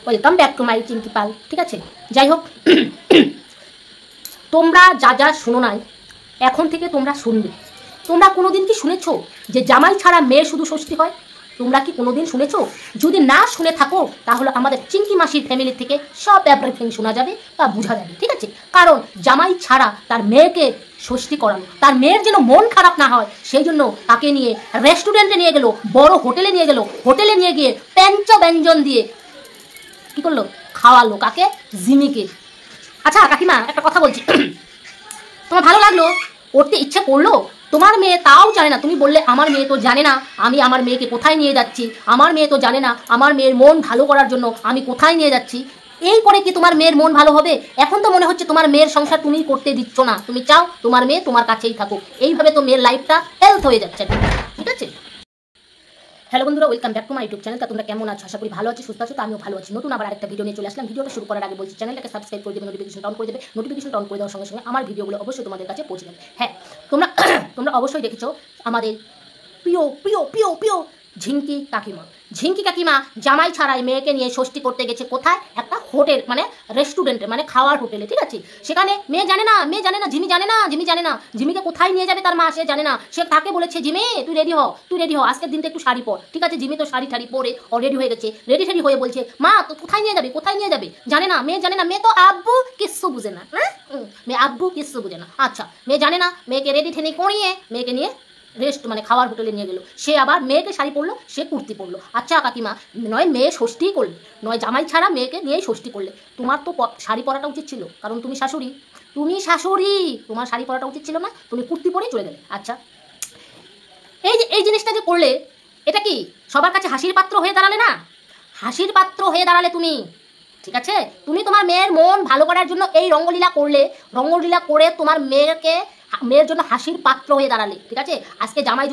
Welcome back to my Chinki Pal. ঠিক আছে, যাই হোক, তোমরা যা যা শুনো নাই এখন থেকে তোমরা শুনবে। তোমরা কোনোদিন কি শুনেছো যে জামাই ছাড়া মেয়ের শুধু ষষ্ঠী হয়? তোমরা কি কোনোদিন শুনেছো? যদি না শুনে থাকো তাহলে আমাদের চিঙ্কি মাসির ফ্যামিলি থেকে সব এভরিথিং শোনা যাবে বা বোঝা যাবে। ঠিক আছে, কারণ জামাই ছাড়া তার মেয়েকে ষষ্ঠী করানো, তার মেয়ের যেন মন খারাপ না হয় সেই জন্য তাকে নিয়ে রেস্টুরেন্টে নিয়ে গেল, বড় হোটেলে নিয়ে গেল, হোটেলে নিয়ে গিয়ে পেঞ্চ ব্যঞ্জন দিয়ে কি করলো? খাওয়ালো। কাকে? জিমিকে। আচ্ছা কাকিমা, একটা কথা বলছি, তোমার ভালো লাগলো, করতে ইচ্ছে করলো? তোমার মেয়ে তাও জানে না, তুমি বললে আমার মেয়ে তো জানে না আমি আমার মেয়েকে কোথায় নিয়ে যাচ্ছি, আমার মেয়ে তো জানে না আমার মেয়ের মন ভালো করার জন্য আমি কোথায় নিয়ে যাচ্ছি। এই করে কি তোমার মেয়ের মন ভালো হবে? এখন তো মনে হচ্ছে তোমার মেয়ের সংসার তুমি করতে দিচ্ছ না, তুমি চাও তোমার মেয়ে তোমার কাছেই থাকুক। এইভাবে তো মেয়ের লাইফটা হেলথ হয়ে যাচ্ছে। ঠিক আছে, হ্যালো বন্ধুরা, welcome back to my YouTube channel. তোমরা কেমন আছো? আশা করি ভালো আছো, সুস্থ আছো। তো আমিও ভালো আছি। নতুন আবার আরেকটা ভিডিও নিয়ে চলে আসলাম। ভিডিওটা শুরু করার আগে বলছি, চ্যানেলটাকে সাবস্ক্রাইব করে দেবে, নোটিফিকেশন অন করে দেবে। নোটিফিকেশন অন করে দেওয়ার সঙ্গে সঙ্গে আমার ভিডিওগুলো অবশ্যই তোমাদের কাছে পৌঁছে যাবে। হ্যাঁ, তোমরা অবশ্যই দেখেছো আমাদের প্রিয় প্রিয় প্রিয় প্রিয় ঝিঙ্কি কাকিমা। ঝিঙ্কি কাকিমা জামাই ছাড়াই মেয়েকে নিয়ে ষষ্ঠী করতে গেছে কোথায়? একটা হোটেল, মানে রেস্টুরেন্টে, মানে খাওয়ার হোটেলে। ঠিক আছে, সেখানে মেয়ে জানে না, ঝিমি জানে না, ঝিমিকে কোথায় নিয়ে যাবে তার মা সে জানে না। সে তাকে বলেছে, জিমি তুই রেডি হ, আজকের দিনটা একটু শাড়ি পর। ঠিক আছে, জিমি তো শাড়ি ঠাড়ি পরে অলরেডি হয়ে গেছে, রেডি হয়ে বলছে, মা তো কোথায় নিয়ে যাবে? জানে না, মেয়ে তো আব্বু কিচ্ছু বুঝে না। হ্যাঁ, মেয়ে আব্বু কিচ্ছু বুঝে না। আচ্ছা, মেয়ে জানে না, মেয়েকে রেডি ঠেনে করিয়ে মেয়েকে নিয়ে মানে খাওয়ার হোটেলে নিয়ে গেলো। সে আবার মেয়েকে শাড়ি পরলো, সে কুর্তি পরলো। আচ্ছা কাকিমা, নয় মেয়ে ষষ্ঠীই করলে, নয় জামাই ছাড়া মেয়েকে নিয়েই ষষ্ঠী করলে, তোমার তো শাড়ি পরাটা উচিত ছিল, কারণ তুমি শাশুড়ি, তোমার শাড়ি পরাটা উচিত ছিল না, তুমি কুর্তি পরেই চলে গেলে। আচ্ছা, এই জিনিসটা যে করলে, এটা কি সবার কাছে হাসির পাত্র হয়ে দাঁড়ালে না? হাসির পাত্র হয়ে দাঁড়ালে তুমি। ঠিক আছে, তুমি তোমার মেয়ের মন ভালো করার জন্য এই রঙ্গলীলা করলে, রঙ্গলীলা করে তোমার মেয়ের জন্য হাসির পাত্র হয়ে দাঁড়ালে। ঠিক আছে, আজকে জামাই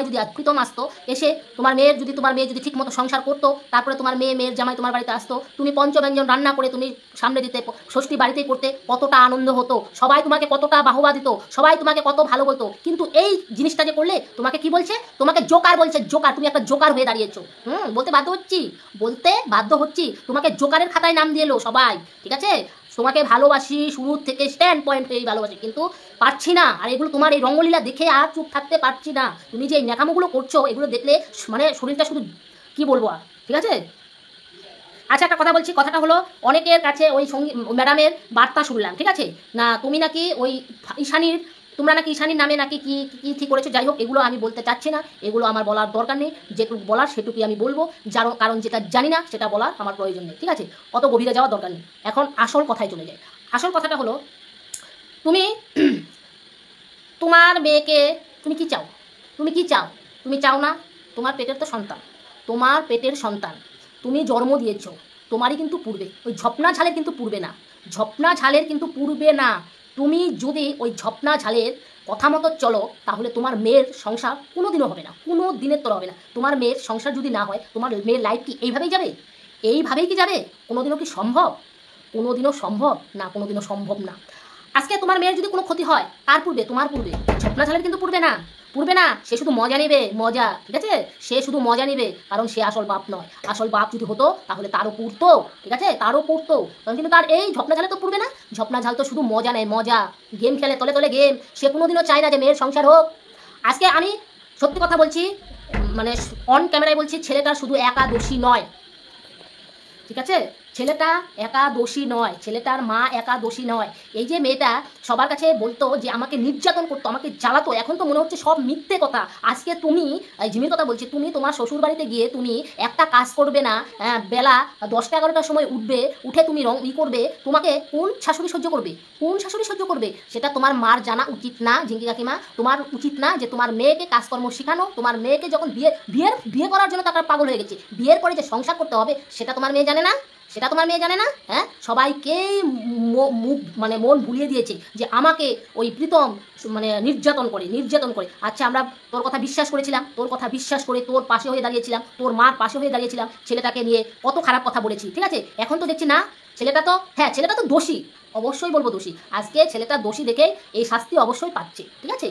যদি প্রীতম আসতো, এসে তোমার মেয়ে যদি ঠিক মতো সংসার করতো, তারপরে তোমার মেয়ের জামাই তোমার বাড়িতে আসতো, তুমি পঞ্চব্যঞ্জন রান্না করে তুমি সামনে দিতে, ষষ্ঠী বাড়িতেই করতে, কতটা আনন্দ হতো, সবাই তোমাকে কতটা বাহবা দিত, সবাই তোমাকে কত ভালো বলতো। কিন্তু এই জিনিসটা যে করলে, তোমাকে কি বলছে? তোমাকে জোকার বলছে, জোকার। তুমি একটা জোকার হয়ে দাঁড়িয়েছো। বলতে বাধ্য হচ্ছি, তোমাকে জোকারের খাতায় নাম দিয়ে এলো সবাই। ঠিক আছে, তোমাকে ভালোবাসি, শুরু থেকে স্ট্যান্ড পয়েন্টেই ভালোবাসি, কিন্তু পারছি না। আর এগুলো তোমার এই রঙ্গলীলা দেখে আর চুপ থাকতে পারছি না। তুমি যে এই ন্যাকামোগুলো করছো, এগুলো দেখলে মানে শরীরটা শুধু কি বলবো আর। ঠিক আছে, আচ্ছা একটা কথা বলছি, কথাটা হলো, অনেকের কাছে ওই ম্যাডামের বার্তা শুনলাম। ঠিক আছে, না তুমি নাকি ওই তোমরা নাকি ঈশানীর নামে নাকি কি কি ঠিক করেছো। যাই হোক, এগুলো আমি বলতে চাচ্ছি না, এগুলো আমার বলার দরকার নেই। যেটুকু বলার সেটুকুই আমি বলবো, কারণ যেটা জানি না সেটা বলার আমার প্রয়োজন নেই। ঠিক আছে, অত গভীরে যাওয়ার দরকার নেই। এখন আসল কথায় চলে যায়। আসল কথাটা হলো, তুমি তোমার মেয়েকে তুমি কি চাও? তুমি চাও না? তোমার পেটের তো সন্তান, তুমি জন্ম দিয়েছো, তোমারই কিন্তু পূর্বে, ওই ঝপনা ঝালের কিন্তু পূর্বে না। তুমি যদি ওই ঝপনা ঝালের কথা মতো চলো, তাহলে তোমার মেয়ের সংসার কোনোদিনও হবে না, কোনো দিনের তোর হবে না। তোমার মেয়ের সংসার যদি না হয়, তোমার মেয়ের লাইফ কি এইভাবেই যাবে? কোনোদিনও কি সম্ভব? কোনোদিনও সম্ভব না, কোনোদিনও সম্ভব না। আজকে তোমার মেয়ের যদি কোনো ক্ষতি হয়, কার পূর্বে? তোমার পূর্বে। ঝপনা ঝালের কিন্তু পূর্বে না। সে শুধু মজা নেবে, মজা। ঠিক আছে, সে শুধু মজা নেবে, কারণ সে আসল বাপ নয়। আসল বাপ যদি হতো তাহলে তারও পড়তো। ঠিক আছে, তারও পড়তো, কিন্তু তার এই ঝপনা ঝালে তো পূর্বে না। ঝপনা ঝাল তো শুধু মজা নেয়, মজা। গেম খেলে, তলে গেম। সে কোনোদিনও চায় না যে মেয়ের সংসার হোক। আজকে আমি সত্যি কথা বলছি, মানে অন ক্যামেরায় বলছি, ছেলেটা শুধু একা দোষী নয়। ঠিক আছে, ছেলেটা একা দোষী নয়, ছেলেটার মা একা দোষী নয়। এই যে মেয়েটা সবার কাছে বলতো যে আমাকে নির্যাতন করতো, আমাকে জ্বালাতো, এখন তো মনে হচ্ছে সব মিথ্যে কথা। আজকে তুমি, জিমির কথা বলছি, তুমি তোমার শ্বশুর বাড়িতে গিয়ে তুমি একটা কাজ করবে না, বেলা 10টা-11টার সময় উঠে তুমি করবে, তোমাকে কোন শাশুড়ি সহ্য করবে? সেটা তোমার মার জানা উচিত না। ঝিঙ্কি কাকিমা, তোমার উচিত না যে তোমার মেয়েকে কাজকর্ম শেখানো। তোমার মেয়েকে যখন বিয়ে করার জন্য তাকে পাগল হয়ে গেছে, বিয়ের পরে যে সংসার করতে হবে সেটা তোমার মেয়ে জানে না। হ্যাঁ, সবাইকেই মানে মন ভুলিয়ে দিয়েছে যে আমাকে ওই প্রীতম মানে নির্যাতন করে। আচ্ছা, আমরা তোর কথা বিশ্বাস করেছিলাম, তোর কথা বিশ্বাস করে তোর পাশে হয়ে দাঁড়িয়েছিলাম, তোর মার পাশে হয়ে দাঁড়িয়েছিলাম, ছেলেটাকে নিয়ে কত খারাপ কথা বলেছি। ঠিক আছে, এখন তো দেখছি না, ছেলেটা তো দোষী, অবশ্যই বলবো দোষী। আজকে ছেলেটা দোষী দেখে এই শাস্তি অবশ্যই পাচ্ছে। ঠিক আছে,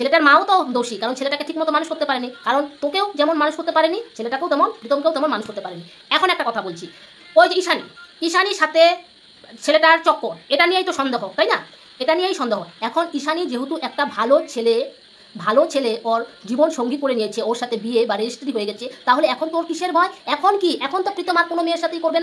ছেলেটার মাও তো দোষী, কারণ ছেলেটাকে ঠিক মতো মানুষ করতে পারেনি, কারণ তোকেও যেমন মানুষ করতে পারেনি, ছেলেটাকেও তেমন, প্রীতমকেও তেমন মানুষ করতে পারেনি। এখন একটা কথা বলছি, ওই যে ঈশানীর সাথে ছেলেটার চক্কর, এটা নিয়েই তো সন্দেহ, তাই না? এটা নিয়েই সন্দেহ। এখন ঈশানী যেহেতু একটা ভালো ছেলে ওর জীবন সঙ্গী করে নিয়েছে, ওর সাথে বিয়ে বা রেজিস্ট্রি হয়ে গেছে, তাহলে এখন তোর কিসের ভয়? এখন কি, এখন তো প্রীতম আর কোনো মেয়ের সাথেই করবে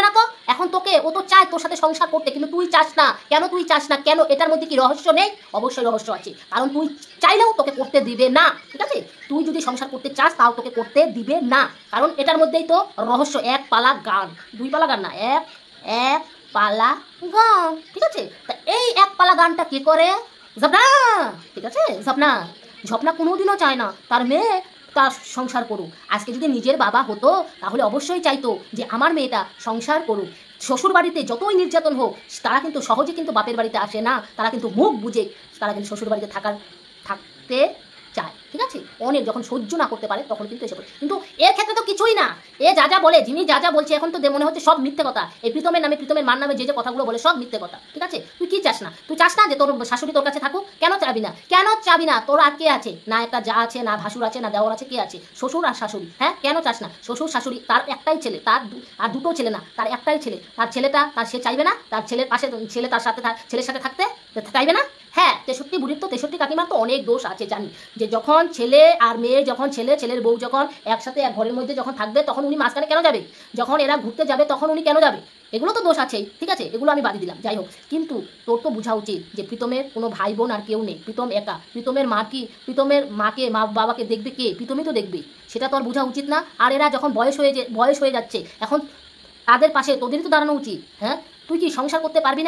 না তো। এখন তোকে ও তো চায় তোর সাথে সংসার করতে, কিন্তু তুই চাস না। কেন তুই চাস না? কেন? এটার মধ্যে কি রহস্য নেই? অবশ্যই রহস্য আছে, কারণ তুই চাইলেও তোকে করতে দিবে না, ঠিক আছে? তুই যদি সংসার করতে চাস তাও তোকে করতে দিবে না, কারণ এটার মধ্যেই তো রহস্য। এক পালা গান, দুই পালা গান না, এক পালা গান, ঠিক আছে? তা এই এক পালা গানটা কি করে? ঝপনা, ঠিক আছে? ঝপনা কোনোদিনও চায় না তার মেয়ে তার সংসার করুক। আজকে যদি নিজের বাবা হতো তাহলে অবশ্যই চাইতো যে আমার মেয়েটা সংসার করুক। শ্বশুর বাড়িতে যতই নির্যাতন হোক, তারা কিন্তু সহজে কিন্তু বাপের বাড়িতে আসে না, তারা কিন্তু মুখ বুঝে তারা কিন্তু শ্বশুর বাড়িতে থাকতে চায়, ঠিক আছে? অনেক যখন সহ্য না করতে পারে তখন কিন্তু এসে পড়ে। কিন্তু এর ক্ষেত্রে তো কিছুই না, এ যা বলে, যিনি যা বলছে এখন তো মনে হচ্ছে সব মিথ্যে কথা। এই প্রীতমের নামে, প্রীতমের মার নামে যে কথাগুলো বলে সব মিথ্যে কথা, ঠিক আছে? তুই কি চাস না? তুই চাস না যে তোর শাশুড়ি তোর কাছে থাকুক? কেন চাবি না? তোর আর কে আছে? না একটা যা আছে, না ভাসুর আছে, না দেওয়ার আছে, কে আছে? শ্বশুর আর শাশুড়ি। হ্যাঁ, কেন চাস না? শ্বশুর শাশুড়ি, তার একটাই ছেলে, তার আর দুটো ছেলে না, তার একটাই ছেলে। তার ছেলেটা সে চাইবে না তার ছেলের পাশে, ছেলের সাথে থাকতে চাইবে না? হ্যাঁ, 63 বুড়ির তো 63 কাকিমার তো অনেক দোষ আছে জানি, যে যখন ছেলে আর মেয়ে, যখন ছেলের বউ যখন একসাথে এক ঘরের মধ্যে যখন থাকবে তখন উনি মাঝখানে কেন যাবে? যখন এরা ঘুরতে যাবে তখন উনি কেন যাবে? এগুলো তো দোষ আছেই, ঠিক আছে? এগুলো আমি বাদ দিলাম, যাই হোক। কিন্তু তোর তো বোঝা উচিত যে প্রীতমের কোনো ভাই বোন আর কেউ নেই, প্রীতম একা। প্রীতমের মাকে মা বাবাকে দেখবে কে? প্রীতমই তো দেখবে, সেটা তোর বোঝা উচিত না? আর এরা যখন বয়স হয়ে যাচ্ছে, এখন তাদের পাশে তোদেরই তো দাঁড়ানো উচিত। হ্যাঁ, তুই কি সংসার করতে পারবি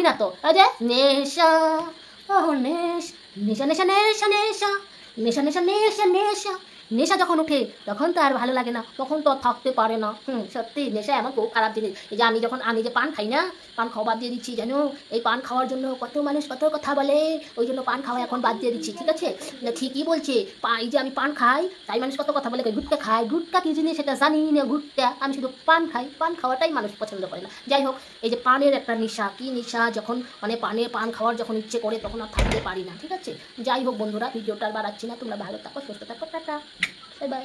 না তো? এই যে নেশা, ও নেশা নেশা নেশা নেশা নেশা নেশা নেশা নেশা নেশা যখন ওঠে তখন তো আর ভালো লাগে না, তখন তো থাকতে পারে না। সত্যি নেশা এমন খুব খারাপ জিনিস। এই যে আমি যে পান খাই না, পান খাওয়া বাদ দিয়ে দিচ্ছি, জানো? এই পান খাওয়ার জন্য কত মানুষ কত কথা বলে, ওই জন্য পান খাওয়া এখন বাদ দিয়ে দিচ্ছি, ঠিক আছে? ঠিকই বলছে, এই যে আমি পান খাই তাই মানুষ কত কথা বলে। গুটকা খাই, গুটকা কি জিনিস সেটা জানি না, গুটকা। আমি শুধু পান খাই, পান খাওয়াটাই মানুষ পছন্দ করে না। যাই হোক, এই যে পানের একটা নেশা, কি নেশা, যখন মানে পান খাওয়ার যখন ইচ্ছে করে তখন আর থাকতে পারি না, ঠিক আছে? যাই হোক বন্ধুরা, ভিডিওটা আর বাড়াচ্ছি না, তোমরা ভালো থাকো, সুস্থ থাকো, টাটা, বাই বাই।